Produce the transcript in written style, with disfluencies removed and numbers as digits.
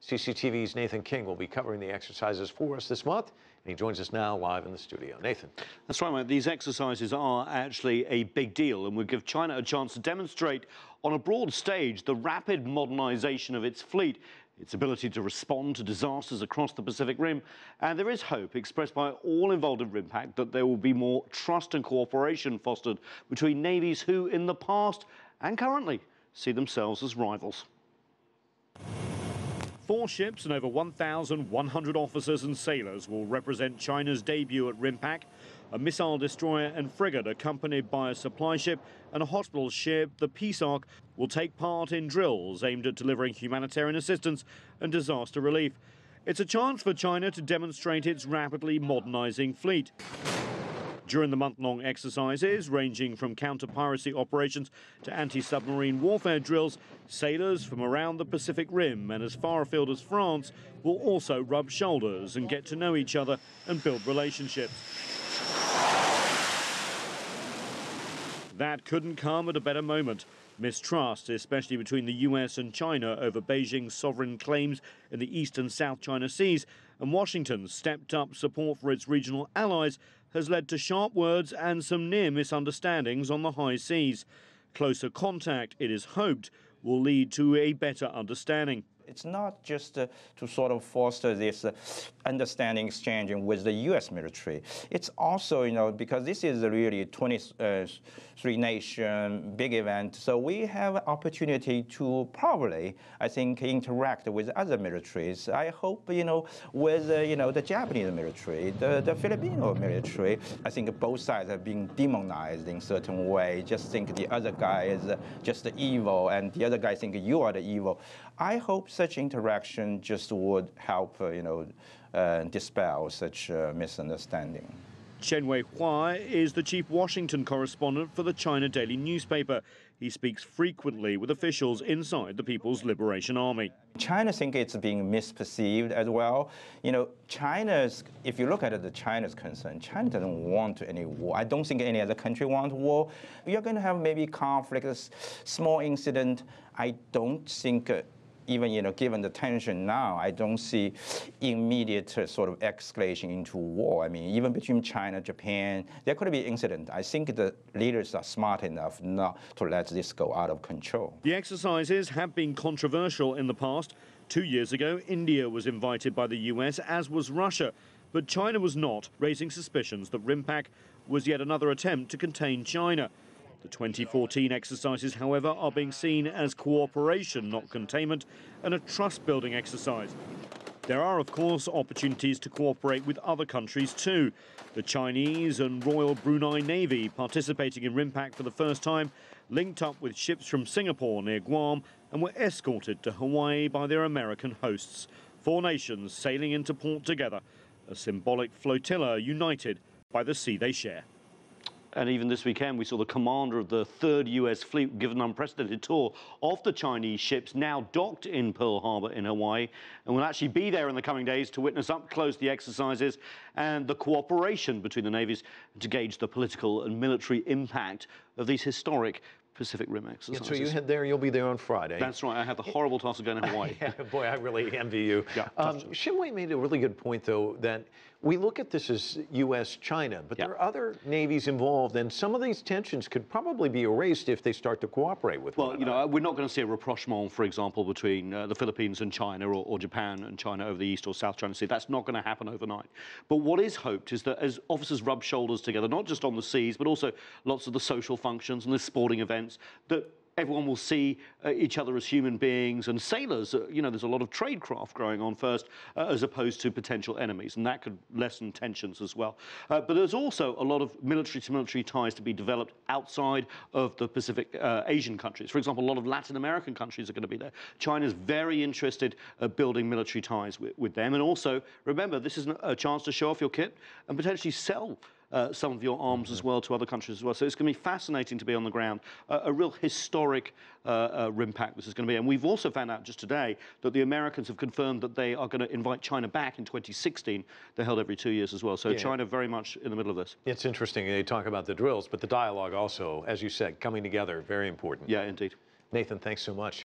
CCTV's Nathan King will be covering the exercises for us this month, and he joins us now live in the studio. Nathan. That's right, mate. These exercises are actually a big deal and would give China a chance to demonstrate on a broad stage the rapid modernization of its fleet, its ability to respond to disasters across the Pacific Rim. And there is hope expressed by all involved in RIMPAC that there will be more trust and cooperation fostered between navies who, in the past and currently, see themselves as rivals. 4 ships and over 1,100 officers and sailors will represent China's debut at RIMPAC. A missile destroyer and frigate accompanied by a supply ship and a hospital ship, the Peace Ark, will take part in drills aimed at delivering humanitarian assistance and disaster relief. It's a chance for China to demonstrate its rapidly modernizing fleet. During the month-long exercises, ranging from counter-piracy operations to anti-submarine warfare drills, sailors from around the Pacific Rim and as far afield as France will also rub shoulders and get to know each other and build relationships. That couldn't come at a better moment. Mistrust, especially between the US and China over Beijing's sovereign claims in the East and South China Seas, and Washington's stepped-up support for its regional allies, has led to sharp words and some near misunderstandings on the high seas. Closer contact, it is hoped, will lead to a better understanding. It's not just to sort of foster this understanding exchange with the U.S. military. It's also, because this is a really 23-nation big event, so we have an opportunity to probably, I think, interact with other militaries. I hope, with, the Japanese military, the Filipino military. I think both sides have been demonized in certain way. Just think the other guy is just the evil, and the other guy think you are the evil. I hope such interaction just would help, dispel such misunderstanding. Chen Weihua is the chief Washington correspondent for the China Daily newspaper. He speaks frequently with officials inside the People's Liberation Army. China think it's being misperceived as well. China's, if you look at it, China's concern, China doesn't want any war. I don't think any other country wants war. You're going to have maybe conflicts, small incident. I don't think even, given the tension now, I don't see immediate sort of escalation into war. I mean, even between China and Japan, there could be incident. I think the leaders are smart enough not to let this go out of control. The exercises have been controversial in the past. 2 years ago, India was invited by the US, as was Russia. But China was not, raising suspicions that RIMPAC was yet another attempt to contain China. The 2014 exercises, however, are being seen as cooperation, not containment, and a trust-building exercise. There are, of course, opportunities to cooperate with other countries too. The Chinese and Royal Brunei Navy, participating in RIMPAC for the first time, linked up with ships from Singapore near Guam and were escorted to Hawaii by their American hosts. 4 nations sailing into port together, a symbolic flotilla united by the sea they share. And even this weekend, we saw the commander of the 3rd US Fleet give an unprecedented tour of the Chinese ships now docked in Pearl Harbor in Hawaii, and will actually be there in the coming days to witness up close the exercises and the cooperation between the navies to gauge the political and military impact of these historic Pacific Rim exercises. Yeah, so you head there, you'll be there on Friday. That's right. I have the horrible task of going to Hawaii. Yeah, boy, I really envy you. Yeah, Shinwei made a really good point, though, that we look at this as U.S.-China, but there are other navies involved, and some of these tensions could probably be erased if they start to cooperate with one another. We're not going to see a rapprochement, for example, between the Philippines and China, or Japan and China over the East or South China Sea. That's not going to happen overnight. But what is hoped is that as officers rub shoulders together, not just on the seas, but also lots of the social functions and the sporting events, that everyone will see each other as human beings, and sailors, there's a lot of trade craft going on first, as opposed to potential enemies, and that could lessen tensions as well. But there's also a lot of military-to-military ties to be developed outside of the Pacific Asian countries. For example, a lot of Latin American countries are going to be there. China's very interested in building military ties with them, and also, remember, this is a chance to show off your kit and potentially sell some of your arms as well to other countries as well. So it's going to be fascinating to be on the ground. A real historic RIMPAC this is going to be. And we've also found out just today that the Americans have confirmed that they are going to invite China back in 2016. They're held every 2 years as well. So China very much in the middle of this. It's interesting. They talk about the drills, but the dialogue also, as you said, coming together, very important. Yeah, indeed. Nathan, thanks so much.